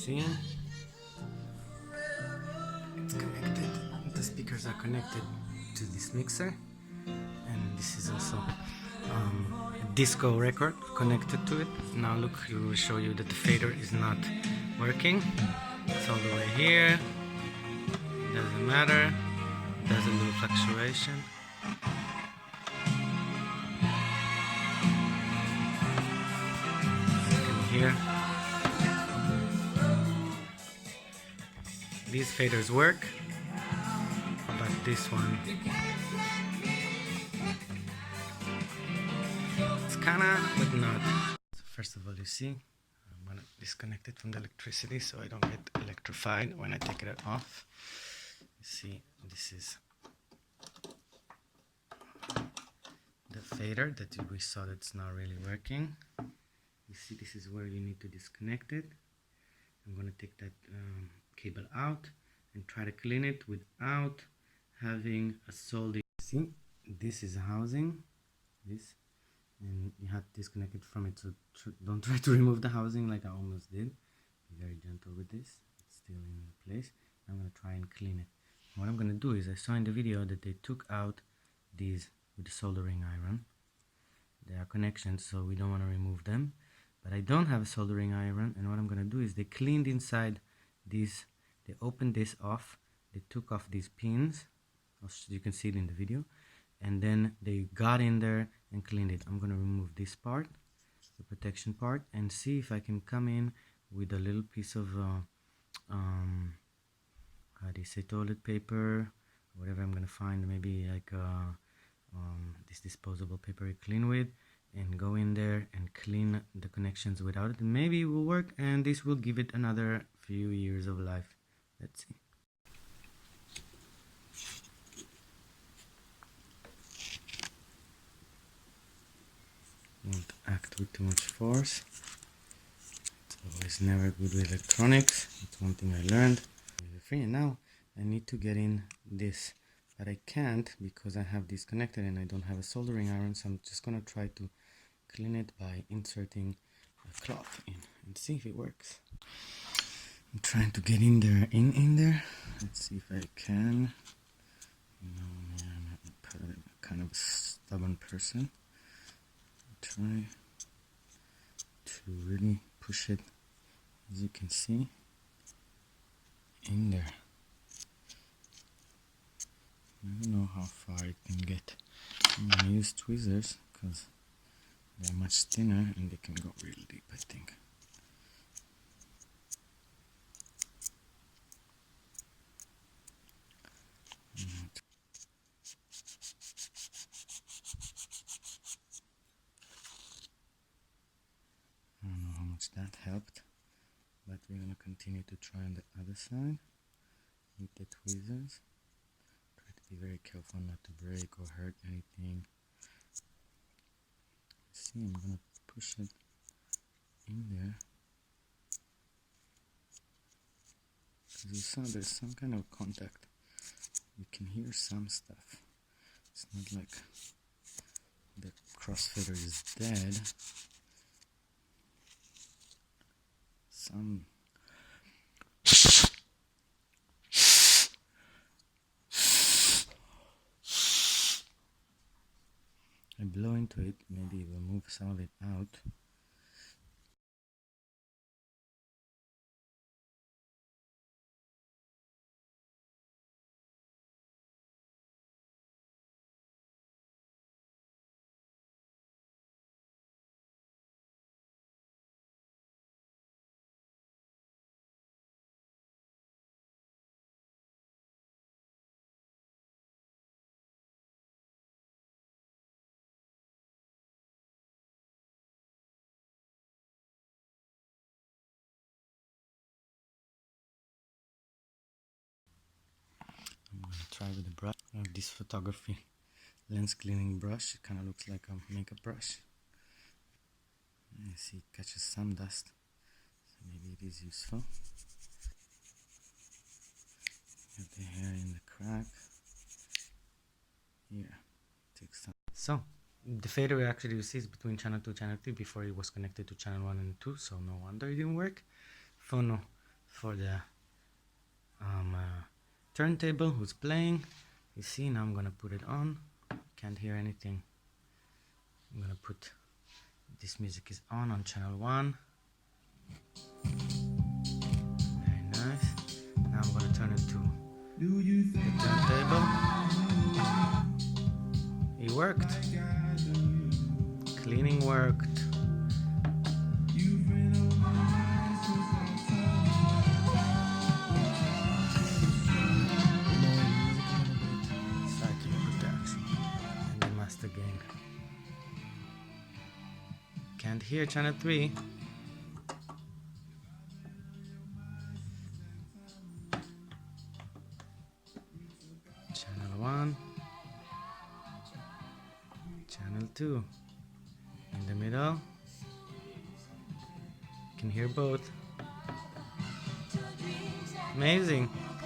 see, it's connected. The speakers are connected to this mixer, and this is also a disco record connected to it. Now look, it will show you that the fader is not working. It's all the way here. Doesn't matter. There's a little fluctuation. You can hear. These faders work, but this one, it's kinda, but not. So first of all, you see, I'm gonna disconnect it from the electricity so I don't get electrified when I take it off. You see, this is the fader that we saw that's not really working. You see, this is where you need to disconnect it. I'm gonna take that cable out and try to clean it without having a soldering. See, this is a housing, this, and you have to disconnect it from it, so don't try to remove the housing like I almost did. Be very gentle with this, it's still in place. I'm gonna try and clean it. What I'm gonna do is, I saw in the video that they took out these with the soldering iron. They are connections, so we don't want to remove them. But I don't have a soldering iron, and what I'm gonna do is they cleaned inside these. They opened this off. They took off these pins. You can see it in the video, and then they got in there and cleaned it. I'm gonna remove this part, the protection part, and see if I can come in with a little piece of how do you say, toilet paper, whatever I'm gonna find, maybe like this disposable paper you clean with, and go in there and clean the connections without it, and maybe it will work, and this will give it another few years of life. Let's see. Don't act with too much force. It's always never good with electronics. That's one thing I learned. Free, and now I need to get in this, but I can't because I have this connected and I don't have a soldering iron, so I'm just gonna try to clean it by inserting a cloth in and see if it works. I'm trying to get in there, in there. Let's see if I can. No, man, I'm kind of a stubborn person. Try to really push it, as you can see, in there. I don't know how far it can get. I'm gonna use tweezers because they're much thinner and they can go really deep, I think. I don't know how much that helped, but we're gonna continue to try on the other side with the tweezers. Try to be very careful not to break or hurt anything. See, I'm gonna push it in there. Because you saw there's some kind of contact. You can hear some stuff. It's not like the crossfader is dead. Some I blow into it, maybe it will move some of it out. I'm gonna try with the brush. I have this photography lens cleaning brush. It kind of looks like a makeup brush. You see, it catches some dust, so maybe it is useful. Get the hair in the crack. Here, take some. So, the fader actually you see is between channel 2 and channel 3. Before it was connected to channel 1 and 2, so no wonder it didn't work. Phono for the turntable who's playing. You see, now I'm gonna put it on. Can't hear anything. I'm gonna put this music is on channel 1. Very nice. Now I'm gonna turn it to the turntable. It worked. Cleaning worked. Again. Can't hear channel 3. Channel 1. Channel 2. In the middle. Can hear both. Amazing.